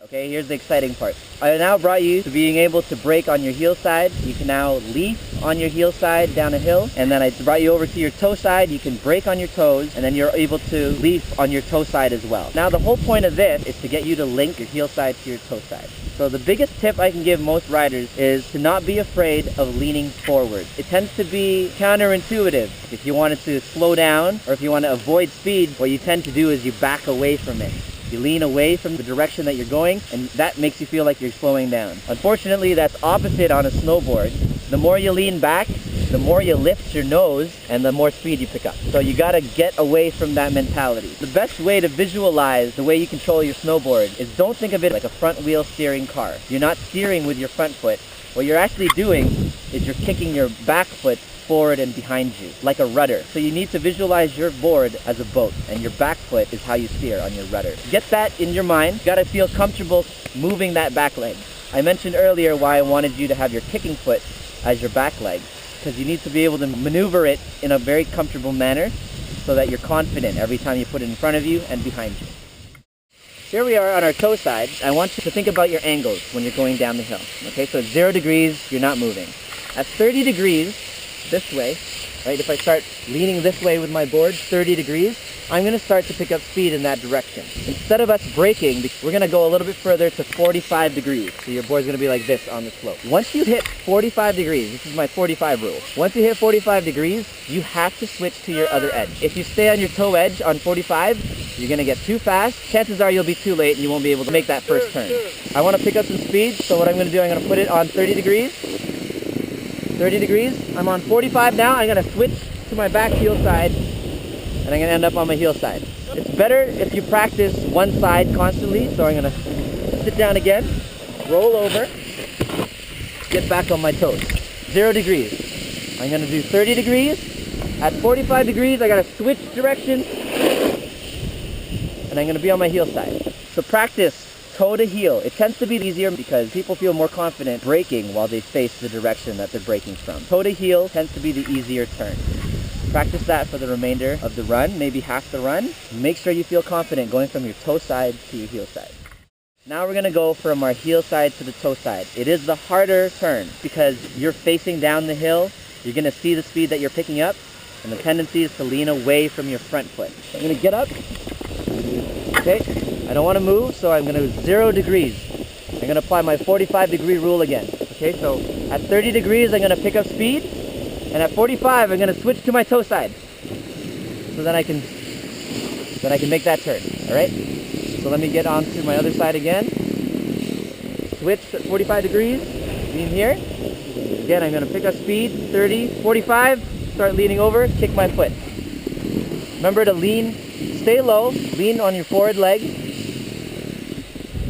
Okay, here's the exciting part. I now brought you to being able to brake on your heel side. You can now leaf on your heel side down a hill, and then I brought you over to your toe side. You can brake on your toes, and then you're able to leaf on your toe side as well. Now the whole point of this is to get you to link your heel side to your toe side. So the biggest tip I can give most riders is to not be afraid of leaning forward. It tends to be counterintuitive. If you wanted to slow down, or if you want to avoid speed, what you tend to do is you back away from it. You lean away from the direction that you're going, and that makes you feel like you're slowing down. Unfortunately, that's opposite on a snowboard. The more you lean back, the more you lift your nose, and the more speed you pick up. So you gotta get away from that mentality. The best way to visualize the way you control your snowboard is don't think of it like a front wheel steering car. You're not steering with your front foot. What you're actually doing is you're kicking your back foot forward and behind you, like a rudder. So you need to visualize your board as a boat, and your back foot is how you steer on your rudder. Get that in your mind. You gotta feel comfortable moving that back leg. I mentioned earlier why I wanted you to have your kicking foot as your back leg, because you need to be able to maneuver it in a very comfortable manner so that you're confident every time you put it in front of you and behind you. Here we are on our toe side. I want you to think about your angles when you're going down the hill. Okay, so at 0 degrees, you're not moving. At 30 degrees, this way, right? If I start leaning this way with my board, 30 degrees, I'm going to start to pick up speed in that direction. Instead of us braking, we're going to go a little bit further to 45 degrees. So your board's going to be like this on the slope. Once you hit 45 degrees, this is my 45 rule. Once you hit 45 degrees, you have to switch to your other edge. If you stay on your toe edge on 45, you're going to get too fast. Chances are you'll be too late and you won't be able to make that first turn. I want to pick up some speed, so what I'm going to do, I'm going to put it on 30 degrees. 30 degrees. I'm on 45 now. I'm going to switch to my back heel side, and I'm going to end up on my heel side. It's better if you practice one side constantly, so I'm going to sit down again, roll over, get back on my toes. 0 degrees. I'm going to do 30 degrees. At 45 degrees, I got to switch direction, and I'm going to be on my heel side. So practice toe to heel. It tends to be easier because people feel more confident braking while they face the direction that they're braking from. Toe to heel tends to be the easier turn. Practice that for the remainder of the run, maybe half the run. Make sure you feel confident going from your toe side to your heel side. Now we're going to go from our heel side to the toe side. It is the harder turn because you're facing down the hill. You're going to see the speed that you're picking up, and the tendency is to lean away from your front foot. I'm going to get up. Okay. I don't want to move, so I'm going to 0 degrees. I'm going to apply my 45-degree rule again. Okay, so at 30 degrees, I'm going to pick up speed, and at 45, I'm going to switch to my toe side, so then I can make that turn. All right. So let me get on to my other side again. Switch at 45 degrees. Lean here. Again, I'm going to pick up speed. 30, 45. Start leaning over. Kick my foot. Remember to lean. Stay low. Lean on your forward leg,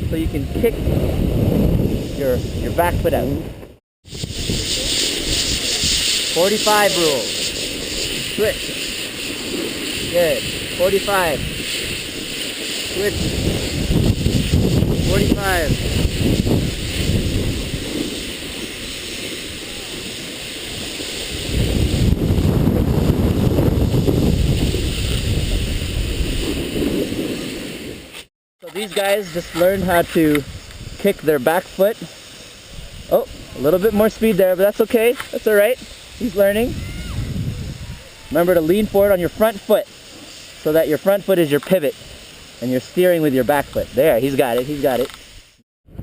so you can kick your back foot out. 45 rule. Switch. Good. 45. Switch. 45. So these guys just learned how to kick their back foot. Oh, a little bit more speed there, but that's okay. That's all right. He's learning. Remember to lean forward on your front foot so that your front foot is your pivot and you're steering with your back foot. There, he's got it. He's got it.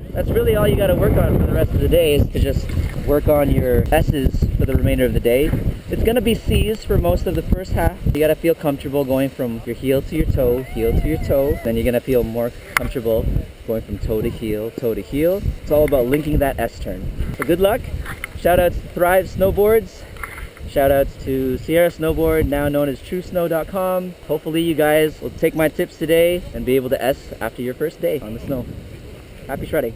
That's really all you got to work on for the rest of the day, is to just work on your S's for the remainder of the day. It's going to be C's for most of the first half. You got to feel comfortable going from your heel to your toe, heel to your toe. Then you're going to feel more comfortable going from toe to heel, toe to heel. It's all about linking that S turn. So good luck. Shout out to Thrive Snowboards. Shout outs to Sierra Snowboard, now known as TrueSnow.com. Hopefully you guys will take my tips today and be able to S after your first day on the snow. Happy shredding.